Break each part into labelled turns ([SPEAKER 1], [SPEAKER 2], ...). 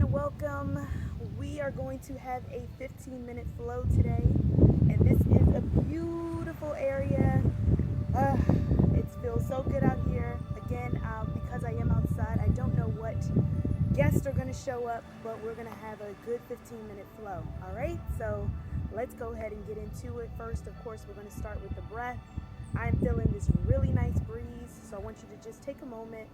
[SPEAKER 1] everyone, welcome. We are going to have a 15-minute flow today, and this is a beautiful area. Uh, it feels so good out here. Again, because I am outside, I don't know what guests are going to show up, but we're going to have a good 15-minute flow. All right, so let's go ahead and get into it. First, of course, we're going to start with the breath. I'm feeling this really nice breeze, so I want you to just take a moment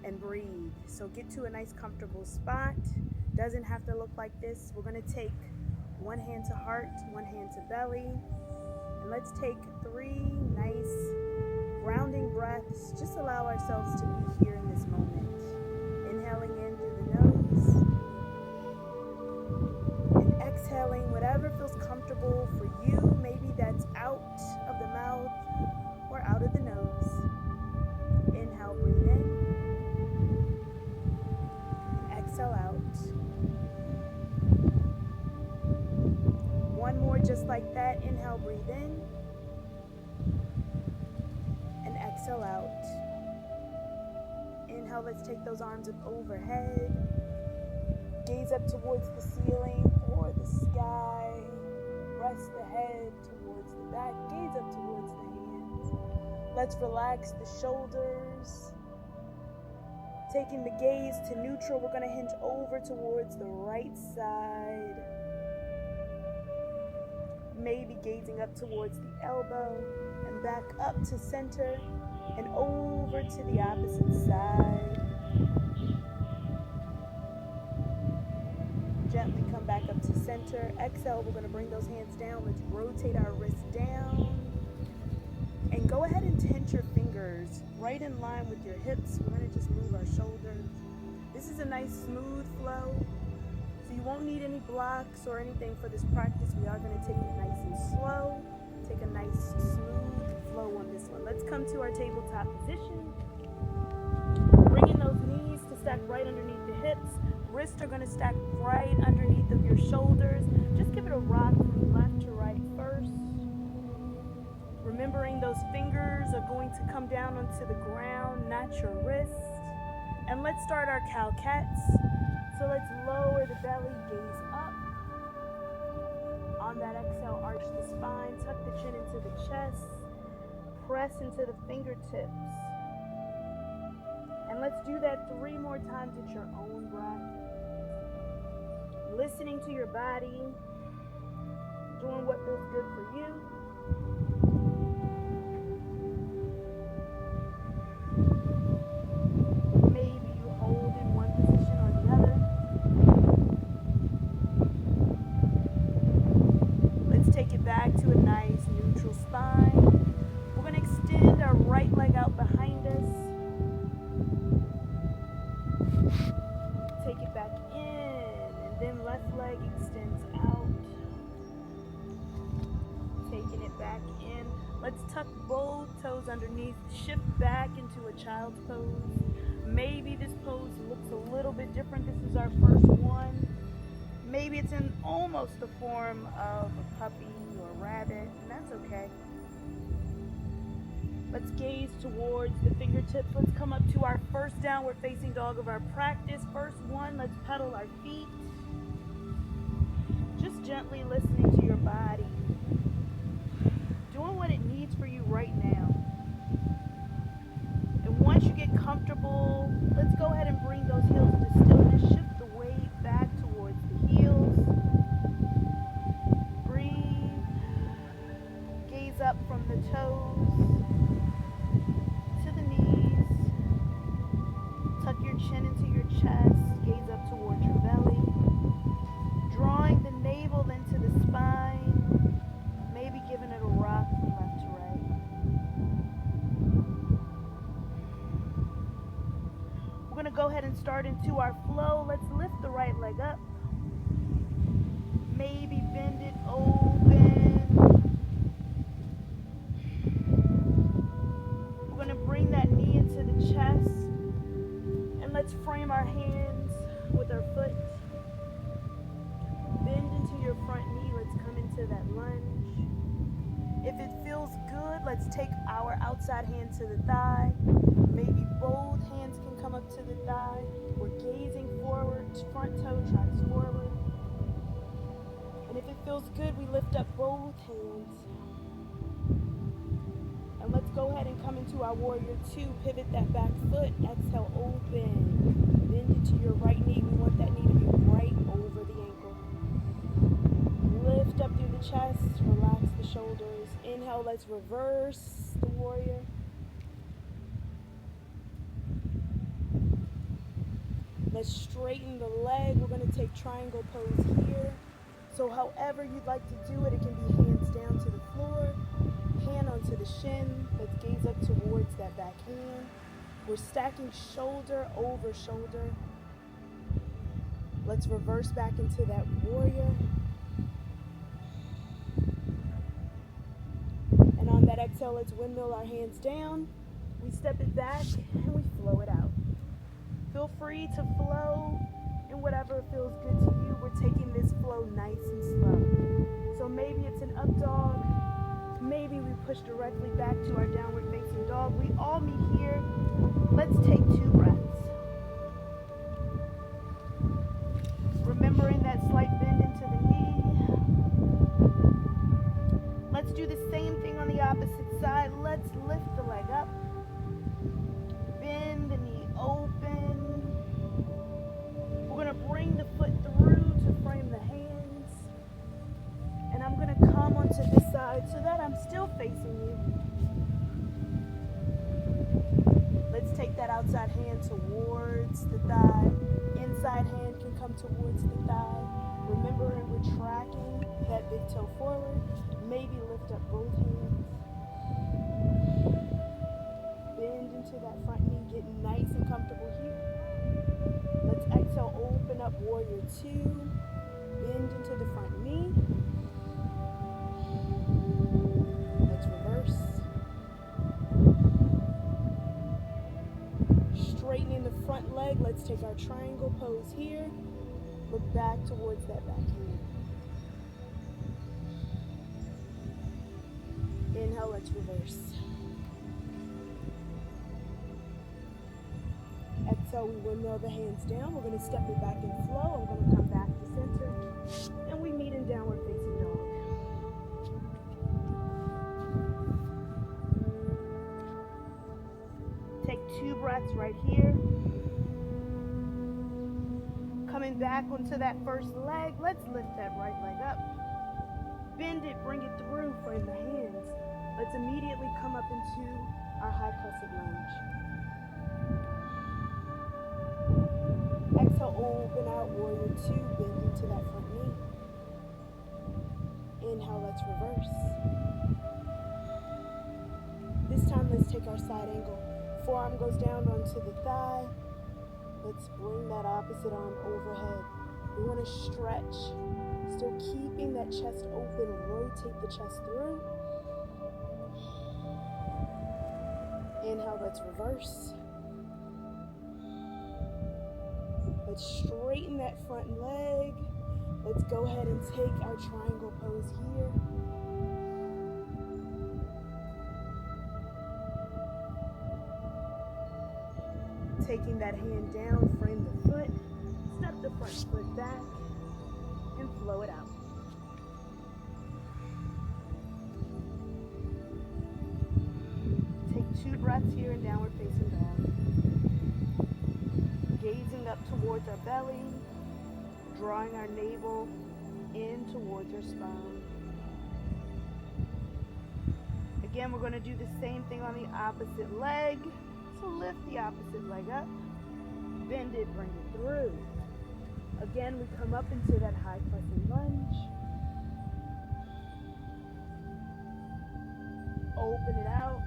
[SPEAKER 1] and breathe. So get to a nice comfortable spot. Doesn't have to look like this. We're going to take one hand to heart, one hand to belly, and let's take 3 nice grounding breaths. Just allow ourselves to be here in this moment. Inhaling in through the nose and exhaling whatever feels comfortable for you. Maybe that's out of the mouth or out of the nose. Inhale, breathe in. Exhale out. One more just like that. Inhale, breathe in. And exhale out. Inhale, let's take those arms up overhead. Gaze up towards the ceiling or the sky. Rest the head towards the back. Gaze up towards the hands. Let's relax the shoulders. Taking the gaze to neutral, we're going to hinge over towards the right side. Maybe gazing up towards the elbow and back up to center and over to the opposite side. Gently come back up to center. Exhale, we're going to bring those hands down. Let's rotate our wrists down. And go ahead and tense your fingers right in line with your hips. We're going to just move our shoulders. This is a nice smooth flow. So you won't need any blocks or anything for this practice. We are going to take it nice and slow. Take a nice smooth flow on this one. Let's come to our tabletop position. Bringing those knees to stack right underneath the hips. Wrists are going to stack right underneath of your shoulders. Just give it a rock from left to right first. Remembering those fingers are going to come down onto the ground, not your wrist. And let's start our cow-cats. So let's lower the belly, gaze up. On that exhale, arch the spine, tuck the chin into the chest, press into the fingertips. And let's do that 3 more times at your own breath. Listening to your body, doing what feels good for you. Back to a nice neutral spine. We're going to extend our right leg out behind us. Take it back in, and then left leg extends out. Taking it back in. Let's tuck both toes underneath. Shift back into a child's pose. Maybe this pose looks a little bit different. This is our first one. Maybe it's in almost the form of a puppy or a rabbit, and that's okay. Let's gaze towards the fingertips. Let's come up to our first downward facing dog of our practice. First one, let's pedal our feet. Just gently listening to your body. Doing what it needs for you right now. And once you get comfortable, let's go ahead and bring those heels to stillness. Shift the weight back towards the heels. Breathe. Gaze up from the toes to the knees. Tuck your chin into your chest. Gaze up towards your belly. Drawing the navel into the spine. Maybe giving it a rock from left to right. We're going to go ahead and start into our flow. Let's lift the right leg up. Maybe bend it open. We're going to bring that knee into the chest. And let's frame our hands with our foot. Bend into your front knee. Let's come into that lunge. If it feels good, let's take our outside hand to the thigh. Maybe both hands can come up to the thigh. We're gazing forward, front toe Feels good. We lift up both hands. And let's go ahead and come into our warrior two. Pivot that back foot. Exhale, open. Bend it to your right knee. We want that knee to be right over the ankle. Lift up through the chest. Relax the shoulders. Inhale, let's reverse the warrior. Let's straighten the leg. We're going to take triangle pose here. So however you'd like to do it, it can be hands down to the floor, hand onto the shin. Let's gaze up towards that back hand. We're stacking shoulder over shoulder. Let's reverse back into that warrior. And on that exhale, let's windmill our hands down. We step it back and we flow it out. Feel free to flow in whatever feels good to you. We're taking this flow nice and slow. So maybe it's an up dog. Maybe we push directly back to our downward facing dog. We all meet here. Let's take 2 breaths. Remembering that slight bend into the knee. Let's do the same thing on the opposite side. Let's lift the leg up. Bend the knee open. We're going to bring the foot through to frame the hands. And I'm going to come onto this side so that I'm still facing you. Let's take that outside hand towards the thigh. Inside hand can come towards the thigh. Remembering we're tracking that big toe forward. Maybe lift up both hands. Bend into that front knee. Get nice and comfortable here. Let's exhale, open up warrior two. Bend into the front knee. Let's reverse. Straightening the front leg. Let's take our triangle pose here. Look back towards that back hand. Inhale, let's reverse. Exhale, we windmill the hands down. We're going to step it back in flow. I'm going to come back to center. And we meet in downward facing dog. Take 2 breaths right here. Coming back onto that first leg. Let's lift that right leg up. Bend it, bring it through, frame the hands. Let's immediately come up into our high crescent lunge. Exhale, open out, warrior two, bend into that front knee. Inhale, let's reverse. This time, let's take our side angle. Forearm goes down onto the thigh. Let's bring that opposite arm overhead. We want to stretch, still keeping that chest open. Rotate the chest through. Inhale, let's reverse. Let's straighten that front leg. Let's go ahead and take our triangle pose here. Taking that hand down, frame the foot, step the front foot back, and flow it out. Take 2 breaths here in downward facing dog. Gazing up towards our belly, drawing our navel in towards our spine. Again, we're going to do the same thing on the opposite leg. So lift the opposite leg up, bend it, bring it through. Again, we come up into that high crescent lunge. Open it out,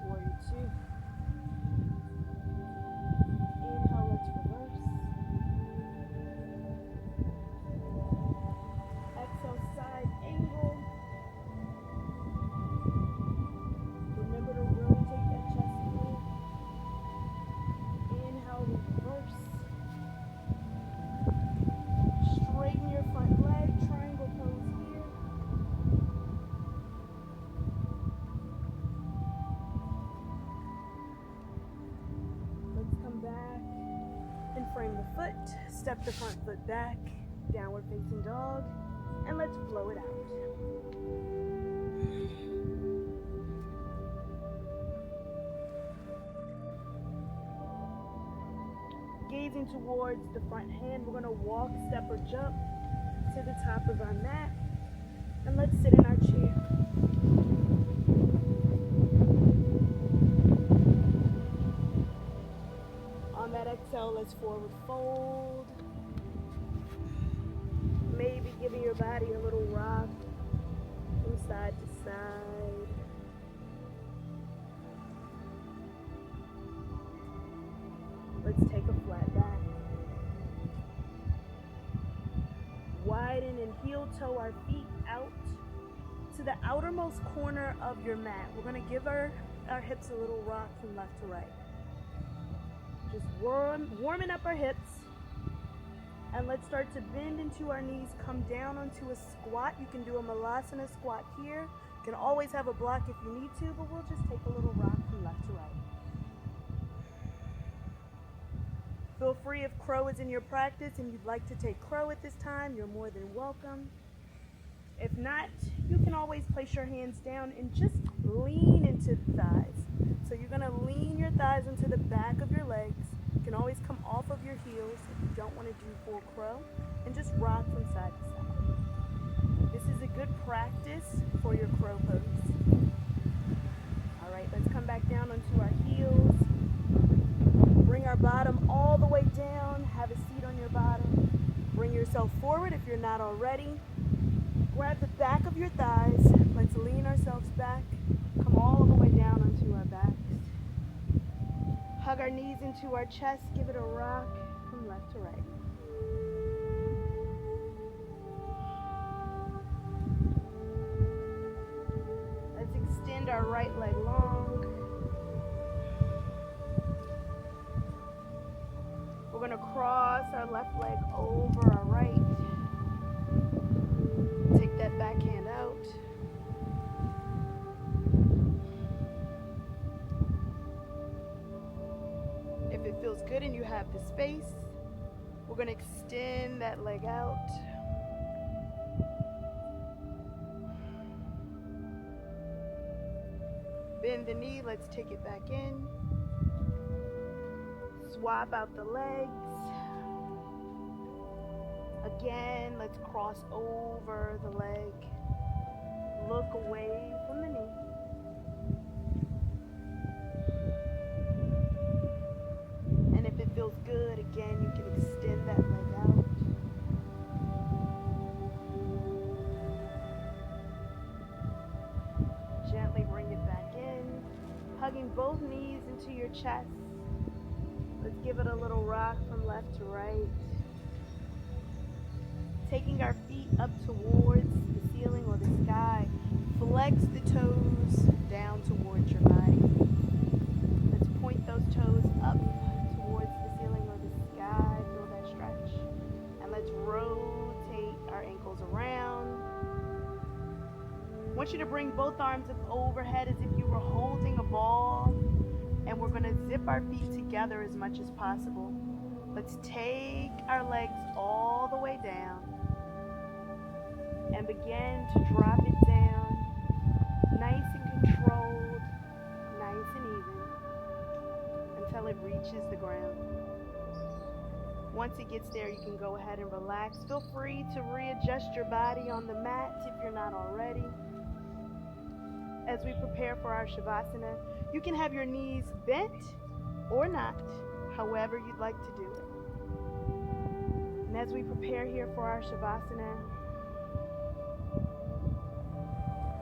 [SPEAKER 1] warrior two. Inhale, let's reverse. Exhale, side angle. Remember to rotate that chest through. Inhale, reverse. Straighten your front leg, triangle pose here. Let's come back and frame the foot. Step the front foot back, downward facing dog. and let's flow it out. Gazing towards the front hand, we're going to walk, step, or jump to the top of our mat, and let's sit in our chair. On that exhale, let's forward fold. Maybe giving your body a little rock from side to side. Let's take a flat back. Widen and heel toe our feet out to the outermost corner of your mat. We're going to give our hips a little rock from left to right. Just warming up our hips. And let's start to bend into our knees, come down onto a squat. You can do a Malasana squat here. You can always have a block if you need to, but we'll just take a little rock from left to right. Feel free if crow is in your practice and you'd like to take crow at this time, you're more than welcome. If not, you can always place your hands down and just lean into the thighs. So you're going to lean your thighs into the back of your legs. You can always come off of your heels if you don't want to do full crow, and just rock from side to side. This is a good practice for your crow pose. All right, let's come back down onto our heels. Bring our bottom all the way down. Have a seat on your bottom. Bring yourself forward if you're not already. Grab the back of your thighs. Let's lean ourselves back. Come all the way down onto our backs. Hug our knees into our chest. Give it a rock from left to right. Let's extend our right leg long. We're going to cross our left leg over our right. Take that back hand out. If it feels good and you have the space, we're going to extend that leg out. Bend the knee, let's take it back in. Swap out the legs. Again, let's cross over the leg. Look away from the knee. And if it feels good, again, you can extend that leg out. Gently bring it back in. Hugging both knees into your chest. Let's give it a little rock from left to right. Taking our feet up towards the ceiling or the sky. Flex the toes down towards your body. Let's point those toes up towards the ceiling or the sky. Feel that stretch. And let's rotate our ankles around. I want you to bring both arms up overhead as if you were holding a ball. And we're going to zip our feet together as much as possible. Let's take our legs all the way down and begin to drop it down, nice and controlled, nice and even, until it reaches the ground. Once it gets there, you can go ahead and relax. Feel free to readjust your body on the mat if you're not already. As we prepare for our Shavasana, you can have your knees bent or not, however you'd like to do it. And as we prepare here for our Shavasana,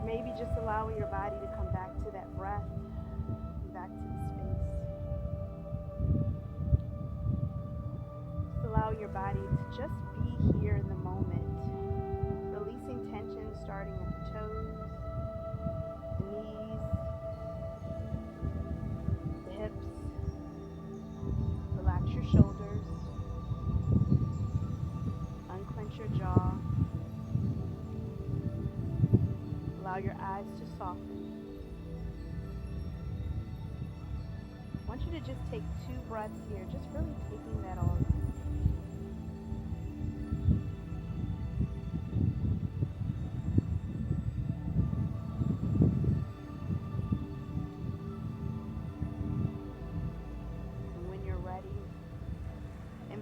[SPEAKER 1] maybe just allowing your body to come back to that breath, back to the space. Just allow your body to just be here in the moment, releasing tension starting at the toes, the knees, the hips. Relax your shoulders, unclench your jaw. Allow your eyes to soften. I want you to just take 2 breaths here, just really taking that all in.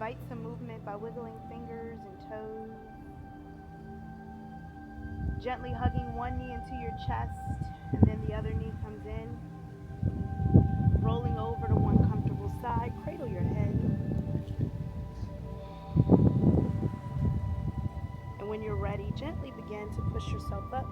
[SPEAKER 1] Invite some movement by wiggling fingers and toes. Gently hugging one knee into your chest, and then the other knee comes in. Rolling over to one comfortable side, cradle your head. And when you're ready, gently begin to push yourself up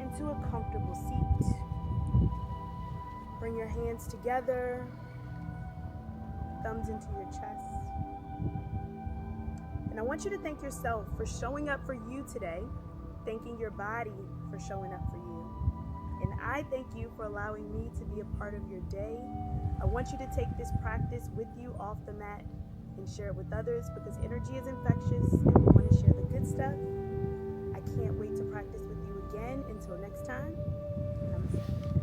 [SPEAKER 1] into a comfortable seat. Bring your hands together, thumbs into your chest. And I want you to thank yourself for showing up for you today, thanking your body for showing up for you. And I thank you for allowing me to be a part of your day. I want you to take this practice with you off the mat and share it with others, because energy is infectious and we want to share the good stuff. I can't wait to practice with you again. Until next time, namaste.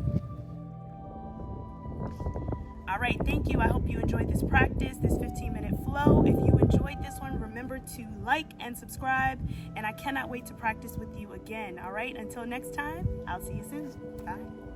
[SPEAKER 1] All right, thank you. I hope you enjoyed this practice, this 15-minute flow. If you enjoyed this one, remember to like and subscribe, and I cannot wait to practice with you again. All right, until next time, I'll see you soon. Bye.